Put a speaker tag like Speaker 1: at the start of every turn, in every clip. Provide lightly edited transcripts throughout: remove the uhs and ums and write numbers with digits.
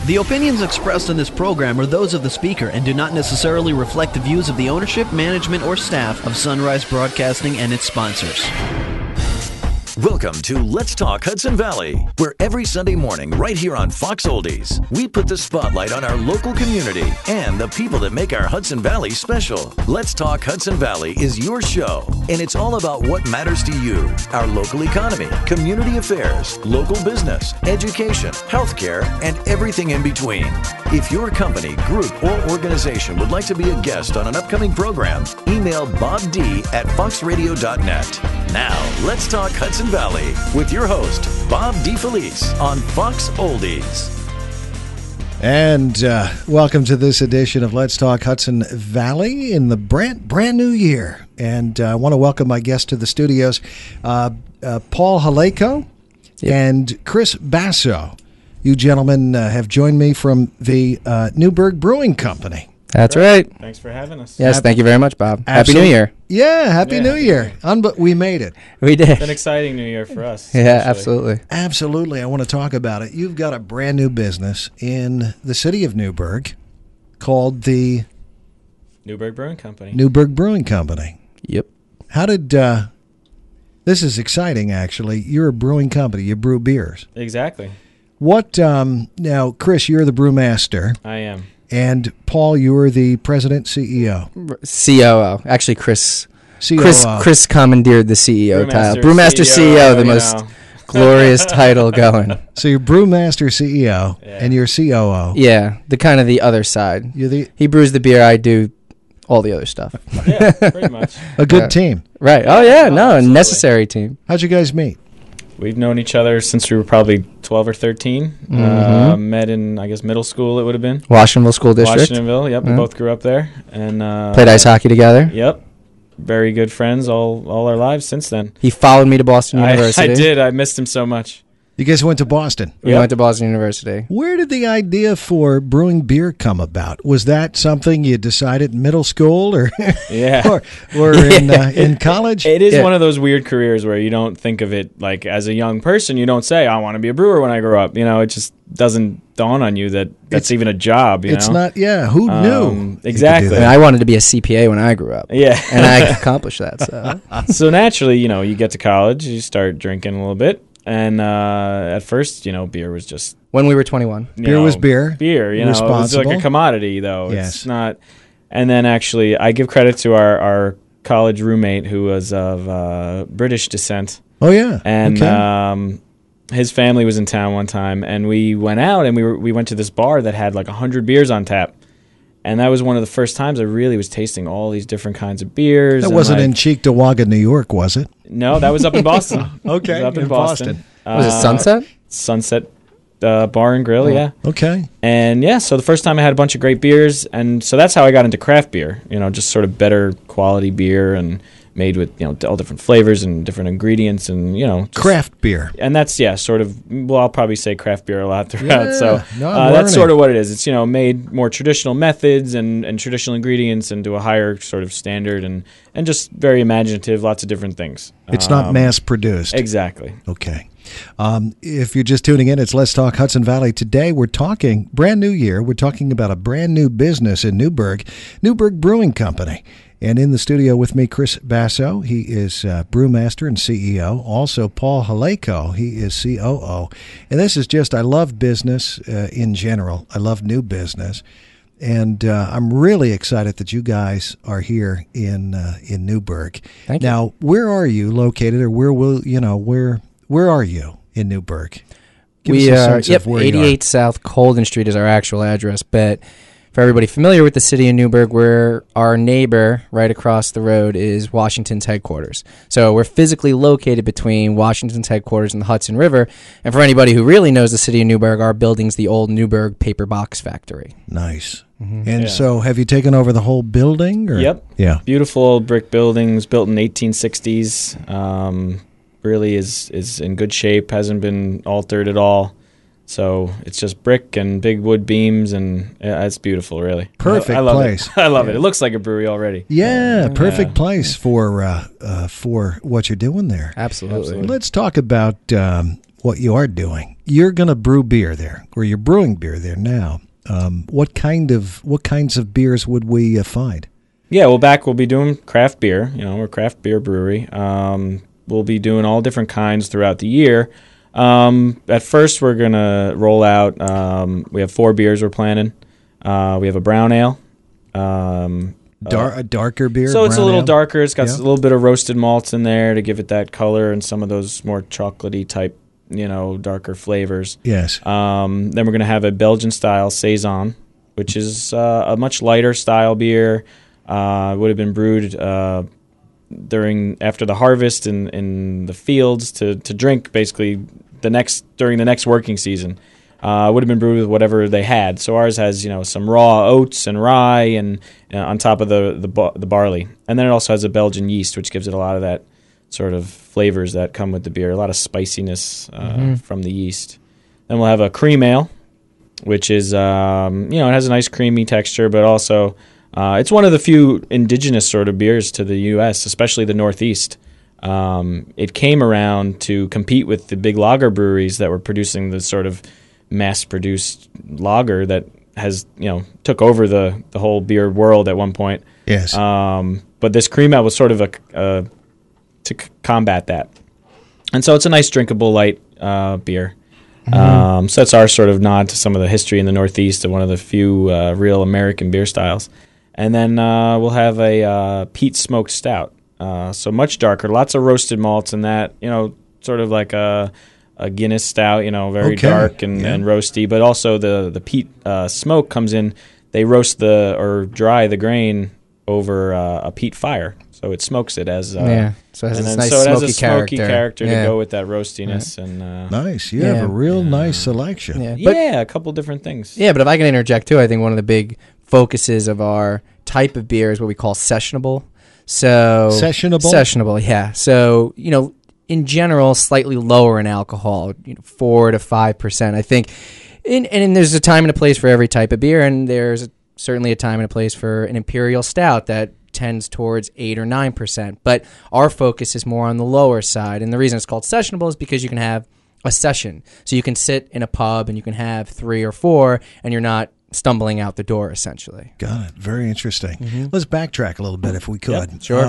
Speaker 1: The opinions expressed in this program are those of the speaker and do not necessarily reflect the views of the ownership, management, or staff of Sunrise Broadcasting and its sponsors.
Speaker 2: Welcome to Let's Talk Hudson Valley, where every Sunday morning right here on Fox Oldies, we put the spotlight on our local community and the people that make our Hudson Valley special. Let's Talk Hudson Valley is your show, and it's all about what matters to you, our local economy, community affairs, local business, education, healthcare, and everything in between. If your company, group, or organization would like to be a guest on an upcoming program, email Bob D at foxradio.net. Now, let's talk Hudson Valley with your host, Bob DeFelice on Fox Oldies.
Speaker 3: And welcome to this edition of Let's Talk Hudson Valley in the brand new year. And I want to welcome my guests to the studios, Paul Halayko and Chris Basso. You gentlemen have joined me from the Newburgh Brewing Company.
Speaker 4: That's right.
Speaker 5: Thanks for having us.
Speaker 4: Yes, thank you very much, Bob.
Speaker 3: Absolutely.
Speaker 4: Happy New Year.
Speaker 3: Yeah, Happy New Year. We made it.
Speaker 4: We did.
Speaker 5: It's an exciting New Year for us.
Speaker 4: Yeah, absolutely.
Speaker 3: Absolutely. I want to talk about it. You've got a brand new business in the city of Newburgh called the
Speaker 5: Newburgh Brewing Company.
Speaker 3: Newburgh Brewing Company.
Speaker 4: Yep.
Speaker 3: How did this is exciting, actually. You're a brewing company. You brew beers.
Speaker 5: Exactly.
Speaker 3: What now, Chris, you're the brewmaster.
Speaker 5: I am.
Speaker 3: And Paul, you are the president, CEO.
Speaker 4: COO. Actually, Chris
Speaker 3: COO.
Speaker 4: Chris commandeered the CEO title.
Speaker 5: Brewmaster
Speaker 4: CEO, the
Speaker 5: you
Speaker 4: most
Speaker 5: know.
Speaker 4: glorious title going.
Speaker 3: So you're brewmaster, CEO, and you're COO.
Speaker 4: Yeah, the other side. He brews the beer, I do all the other stuff.
Speaker 5: Yeah, pretty much.
Speaker 3: A good team.
Speaker 4: Right. Oh, yeah, no, a
Speaker 5: absolutely.
Speaker 4: necessary team.
Speaker 3: How'd you guys meet?
Speaker 5: We've known each other since we were probably 12 or 13. Met in, I guess, middle school it would have been.
Speaker 4: Washingtonville School District.
Speaker 5: Washingtonville, yep. We both grew up there. And
Speaker 4: played ice hockey together.
Speaker 5: Yep. Very good friends all our lives since then.
Speaker 4: He followed me to Boston University.
Speaker 5: I did. I missed him so much.
Speaker 3: You guys went to Boston.
Speaker 4: We went to Boston University.
Speaker 3: Where did the idea for brewing beer come about? Was that something you decided in middle school or
Speaker 5: Yeah.
Speaker 3: or in college?
Speaker 5: It is one of those weird careers where you don't think of it like as a young person. You don't say, I want to be a brewer when I grow up. You know, it just doesn't dawn on you that that's even a job.
Speaker 3: It's
Speaker 5: know?
Speaker 3: not, yeah, who knew?
Speaker 5: Exactly.
Speaker 4: I mean, I wanted to be a CPA when I grew up.
Speaker 5: Yeah.
Speaker 4: And I accomplished that. So,
Speaker 5: So naturally, you get to college, you start drinking a little bit. And at first, beer was just...
Speaker 4: when we were 21.
Speaker 3: Beer was beer.
Speaker 5: Beer, it was like a commodity, though.
Speaker 3: Yes.
Speaker 5: It's not... And then actually, I give credit to our college roommate who was of British descent.
Speaker 3: Oh, yeah.
Speaker 5: And his family was in town one time, and we went out, and we went to this bar that had like 100 beers on tap. And that was one of the first times I really was tasting all these different kinds of beers.
Speaker 3: That wasn't in Cheektowaga, New York, was it?
Speaker 5: No, that was up in Boston.
Speaker 3: Okay,
Speaker 5: It was up in Boston.
Speaker 4: Was it Sunset?
Speaker 5: Sunset Bar and Grill, yeah.
Speaker 3: Okay.
Speaker 5: And so the first time I had a bunch of great beers, and so that's how I got into craft beer. Just sort of better quality beer and made with all different flavors and different ingredients and just
Speaker 3: craft beer.
Speaker 5: And that's sort of, well, I'll probably say craft beer a lot throughout.
Speaker 3: Yeah,
Speaker 5: So that's sort of what it is. It's made more traditional methods and traditional ingredients and to a higher sort of standard and just very imaginative, lots of different things.
Speaker 3: It's not mass produced.
Speaker 5: Exactly.
Speaker 3: Okay. If you're just tuning in, it's Let's Talk Hudson Valley. Today we're talking brand new year. We're talking about a brand new business in Newburgh Brewing Company. And in the studio with me, Chris Basso. He is brewmaster and CEO. Also, Paul Halayko. He is COO. And this is just, I love business in general. I love new business. And I'm really excited that you guys are here in Newburgh.
Speaker 4: Thank you.
Speaker 3: Now, where are you located, or where are you in Newburgh? Give us a sense of where
Speaker 4: 88 South Colden Street is our actual address, but for everybody familiar with the city of Newburgh, where our neighbor right across the road is Washington's headquarters. So we're physically located between Washington's headquarters and the Hudson River. And for anybody who really knows the city of Newburgh, our building's the old Newburgh paper box factory.
Speaker 3: Nice. Mm-hmm. And so have you taken over the whole building? Or?
Speaker 5: Yep.
Speaker 3: Yeah.
Speaker 5: Beautiful old brick buildings built in 1860s. Really is in good shape, hasn't been altered at all. So it's just brick and big wood beams, and it's beautiful, really.
Speaker 3: Perfect
Speaker 5: I love
Speaker 3: place.
Speaker 5: It. I love it. It looks like a brewery already.
Speaker 3: Yeah, perfect place for what you're doing there.
Speaker 4: Absolutely.
Speaker 3: Let's talk about what you are doing. you're going to brew beer there, or you're brewing beer there now. What kinds of beers would we find?
Speaker 5: Yeah, well, we'll be doing craft beer. We're a craft beer brewery. We'll be doing all different kinds throughout the year. At first, we're going to roll out, we have 4 beers we're planning. We have a brown ale.
Speaker 3: A darker beer?
Speaker 5: So it's a little
Speaker 3: ale?
Speaker 5: darker. It's got a little bit of roasted malts in there to give it that color and some of those more chocolatey type, darker flavors.
Speaker 3: Yes.
Speaker 5: Then we're going to have a Belgian-style Saison, which is a much lighter style beer. Would have been brewed after the harvest in the fields to drink basically during the next working season. Would have been brewed with whatever they had. So ours has some raw oats and rye and on top of the barley, and then it also has a Belgian yeast, which gives it a lot of that sort of flavors that come with the beer, a lot of spiciness from the yeast. Then we'll have a cream ale, which is it has a nice creamy texture, but also it's one of the few indigenous sort of beers to the U.S., especially the Northeast. It came around to compete with the big lager breweries that were producing the sort of mass-produced lager that has, took over the whole beer world at one point.
Speaker 3: Yes.
Speaker 5: But this cream ale was sort of to combat that. And so it's a nice drinkable light beer. So that's our sort of nod to some of the history in the Northeast of one of the few real American beer styles. And then we'll have a peat smoked stout. So much darker, lots of roasted malts in that, sort of like a Guinness stout, very dark and roasty, but also the peat smoke comes in. They roast or dry the grain over a peat fire, so it smokes it as
Speaker 4: so it has a smoky character
Speaker 5: to go with that roastiness. And
Speaker 3: nice, you have a real nice selection.
Speaker 5: A couple different things.
Speaker 4: Yeah, but if I can interject too, I think one of the big focuses of our type of beer is what we call sessionable. So sessionable, yeah. So in general, slightly lower in alcohol, 4 to 5%. I think, and there's a time and a place for every type of beer, and there's certainly a time and a place for an imperial stout that tends towards 8 or 9%. But our focus is more on the lower side, and the reason it's called sessionable is because you can have a session. So you can sit in a pub and you can have 3 or 4, and you're not stumbling out the door, essentially.
Speaker 3: Got it. Very interesting. Let's backtrack a little bit if we could.
Speaker 5: Yep, sure.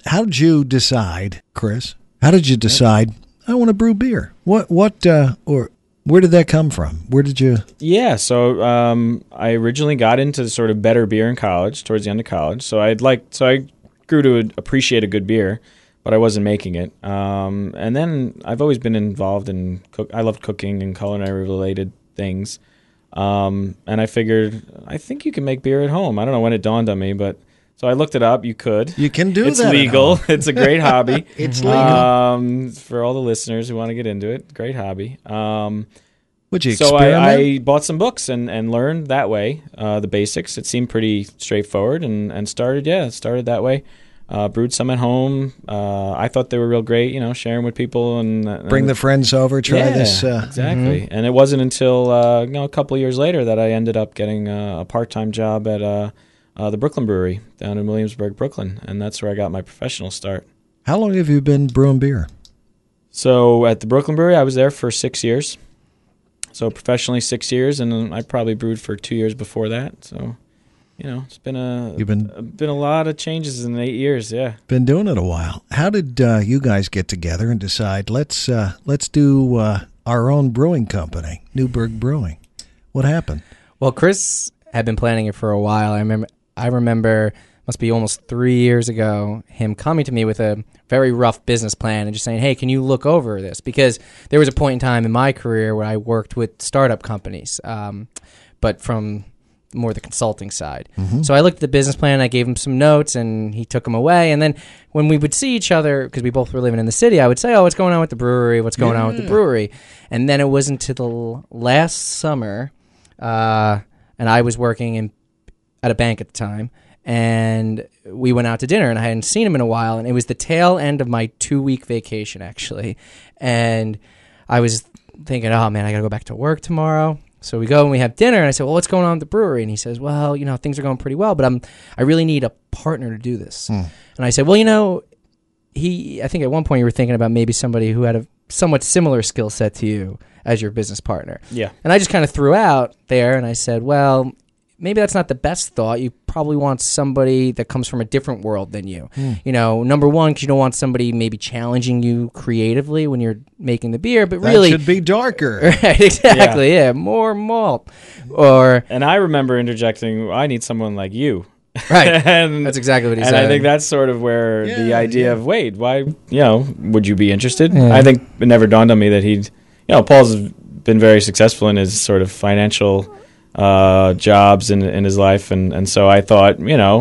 Speaker 3: How did you decide, Chris? How did you decide, I want to brew beer? Or where did that come from? Where did you? Yeah,
Speaker 5: so I originally got into sort of better beer in college, towards the end of college. So I grew to appreciate a good beer, but I wasn't making it. And then I've always been involved in I loved cooking and culinary related things. And I figured, I think you can make beer at home. I don't know when it dawned on me, but so I looked it up. You could.
Speaker 3: You can do
Speaker 5: it's
Speaker 3: that.
Speaker 5: It's legal. It's a great hobby.
Speaker 3: It's legal.
Speaker 5: For all the listeners who want to get into it, great hobby.
Speaker 3: Would you
Speaker 5: so
Speaker 3: experiment?
Speaker 5: I bought some books and learned that way, the basics. It seemed pretty straightforward and started that way. Brewed some at home. I thought they were real great, sharing with people and
Speaker 3: bring the friends over, try this.
Speaker 5: Exactly. And it wasn't until a couple of years later that I ended up getting a part-time job at the Brooklyn Brewery down in Williamsburg, Brooklyn, and that's where I got my professional start.
Speaker 3: How long have you been brewing beer?
Speaker 5: So at the Brooklyn Brewery, I was there for 6 years. So professionally 6 years, and I probably brewed for 2 years before that. So, it's been a lot of changes in 8 years. Yeah,
Speaker 3: been doing it a while. How did you guys get together and decide let's do our own brewing company, Newburgh Brewing? What happened?
Speaker 4: Well, Chris had been planning it for a while. I remember, must be almost 3 years ago, him coming to me with a very rough business plan and just saying, hey, can you look over this? Because there was a point in time in my career where I worked with startup companies, but from more the consulting side. So I looked at the business plan, I gave him some notes, and he took them away. And then when we would see each other, because we both were living in the city, I would say, what's going on with the brewery? What's going on with the brewery? And then it was until the last summer, and I was working at a bank at the time, and we went out to dinner, and I hadn't seen him in a while, and it was the tail end of my 2-week vacation, actually. And I was thinking, oh, man, I got to go back to work tomorrow. So we go and we have dinner, and I said, well, what's going on at the brewery? And he says, well, things are going pretty well, but I really need a partner to do this. And I said, well, I think at one point you were thinking about maybe somebody who had a somewhat similar skill set to you as your business partner.
Speaker 5: Yeah.
Speaker 4: And I just kind of threw out there, and I said, well, maybe that's not the best thought. You probably want somebody that comes from a different world than you. You know, number one, because you don't want somebody maybe challenging you creatively when you're making the beer, but really
Speaker 3: that should be darker.
Speaker 4: Right, exactly. Yeah, more malt.
Speaker 5: And I remember interjecting, I need someone like you.
Speaker 4: Right.
Speaker 5: And
Speaker 4: that's exactly what he
Speaker 5: and
Speaker 4: said.
Speaker 5: I think that's sort of where the idea of, wait, why, would you be interested?
Speaker 4: Yeah.
Speaker 5: I think it never dawned on me that he'd, Paul's been very successful in his sort of financial jobs in his life, and so I thought,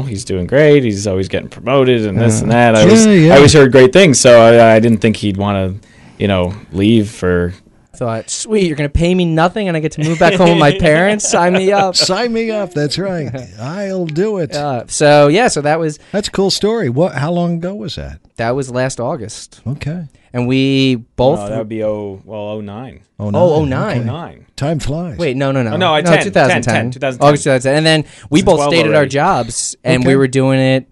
Speaker 5: he's doing great. He's always getting promoted and this and that. I always heard great things, so I didn't think he'd want to, leave for.
Speaker 4: Thought, sweet, you're going to pay me nothing and I get to move back home with my parents? Sign me up.
Speaker 3: Sign me up. That's right. I'll do it.
Speaker 4: So that was...
Speaker 3: That's a cool story. How long ago was that?
Speaker 4: That was last August.
Speaker 3: Okay.
Speaker 4: And we both...
Speaker 5: that would be 09.
Speaker 4: Oh, 09.
Speaker 3: Oh,
Speaker 4: 09.
Speaker 5: 09.
Speaker 3: Time flies.
Speaker 4: Wait, no.
Speaker 5: Oh, no,
Speaker 4: 2010.
Speaker 5: 2010.
Speaker 4: August 2010. And then we both stayed at our
Speaker 5: already.
Speaker 4: jobs, and
Speaker 3: Okay.
Speaker 4: we were doing it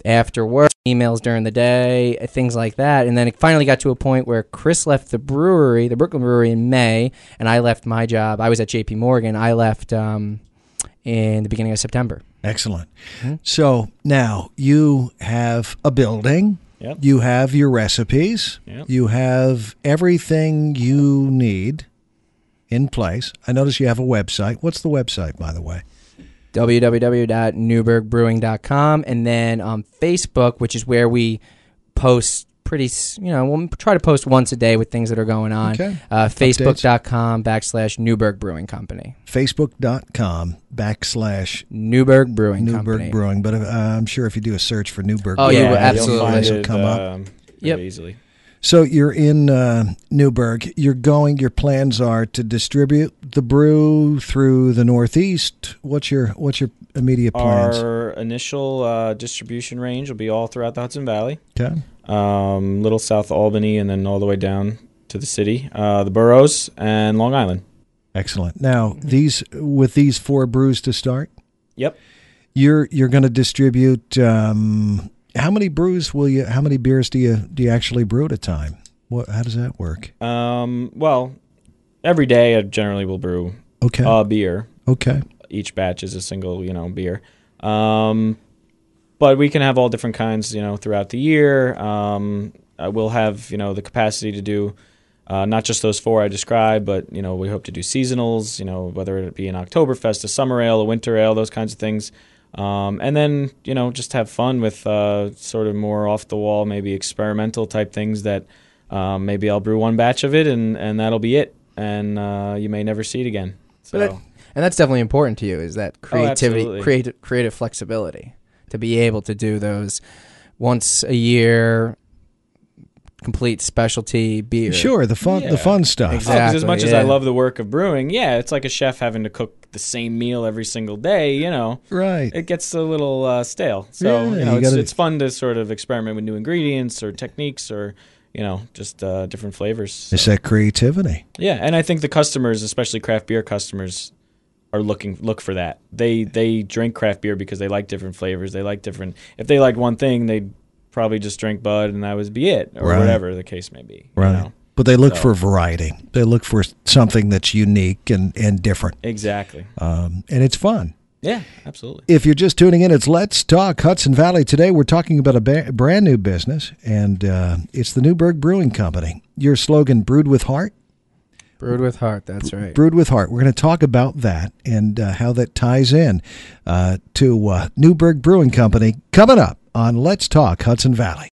Speaker 4: after work, emails during the day, things like that. And then it finally got to a point where Chris left the brewery, the Brooklyn Brewery, in May, and I left my job. I was at JP Morgan. I left in the beginning of September.
Speaker 3: Excellent. So now you have a building.
Speaker 5: Yep.
Speaker 3: You have your recipes.
Speaker 5: Yep.
Speaker 3: You have everything you need in place. I notice you have a website. What's the website, by the way?
Speaker 4: www.newburghbrewing.com, and then on Facebook, which is where we post we'll try to post once a day with things that are going on.
Speaker 3: Okay.
Speaker 4: Facebook.com/Newburgh Brewing Company.
Speaker 3: Facebook.com/Newburgh
Speaker 4: Newburgh Brewing Company.
Speaker 3: Brewing. But I'm sure if you do a search for Newburgh
Speaker 4: Oh,
Speaker 3: Brewing,
Speaker 4: you will
Speaker 5: You'll find
Speaker 4: absolutely.
Speaker 5: it,
Speaker 3: come up.
Speaker 4: Yep.
Speaker 5: easily.
Speaker 3: So you're in Newburgh. Your plans are to distribute the brew through the Northeast. What's your immediate plans?
Speaker 5: Our initial distribution range will be all throughout the Hudson Valley.
Speaker 3: Okay.
Speaker 5: Little South Albany, and then all the way down to the city, the boroughs, and Long Island.
Speaker 3: Excellent. Now, these 4 brews to start,
Speaker 5: Yep.
Speaker 3: you're going to distribute. How many beers do you actually brew at a time? How does that work?
Speaker 5: Well, every day I generally will brew a beer.
Speaker 3: Okay.
Speaker 5: Each batch is a single, beer. But we can have all different kinds, throughout the year. We'll have, the capacity to do not just those 4 I described, but, we hope to do seasonals, whether it be an Oktoberfest, a summer ale, a winter ale, those kinds of things. And then, just have fun with sort of more off-the-wall, maybe experimental type things that maybe I'll brew one batch of it and that'll be it. And you may never see it again. So.
Speaker 4: And that's definitely important to you, is that creativity, creative flexibility, to be able to do those once a year complete specialty beer.
Speaker 3: Sure, the fun stuff.
Speaker 4: Exactly.
Speaker 5: 'Cause as much as I love the work of brewing, it's like a chef having to cook the same meal every single day,
Speaker 3: Right.
Speaker 5: It gets a little stale. So, it's fun to sort of experiment with new ingredients or techniques or, just different flavors.
Speaker 3: It's that creativity.
Speaker 5: Yeah, and I think the customers, especially craft beer customers, are look for that. They drink craft beer because they like different flavors. They like different. If they like one thing, they'd probably just drink Bud and that would be it, or whatever the case may be.
Speaker 3: Right. But they look for variety. They look for something that's unique and different.
Speaker 5: Exactly.
Speaker 3: And it's fun.
Speaker 5: Yeah, absolutely.
Speaker 3: If you're just tuning in, it's Let's Talk Hudson Valley. Today we're talking about a brand new business, and it's the Newburgh Brewing Company. Your slogan, Brewed with Heart?
Speaker 4: Brewed with Heart, that's right.
Speaker 3: Brewed with Heart. We're going to talk about that and how that ties in to Newburgh Brewing Company coming up on Let's Talk Hudson Valley.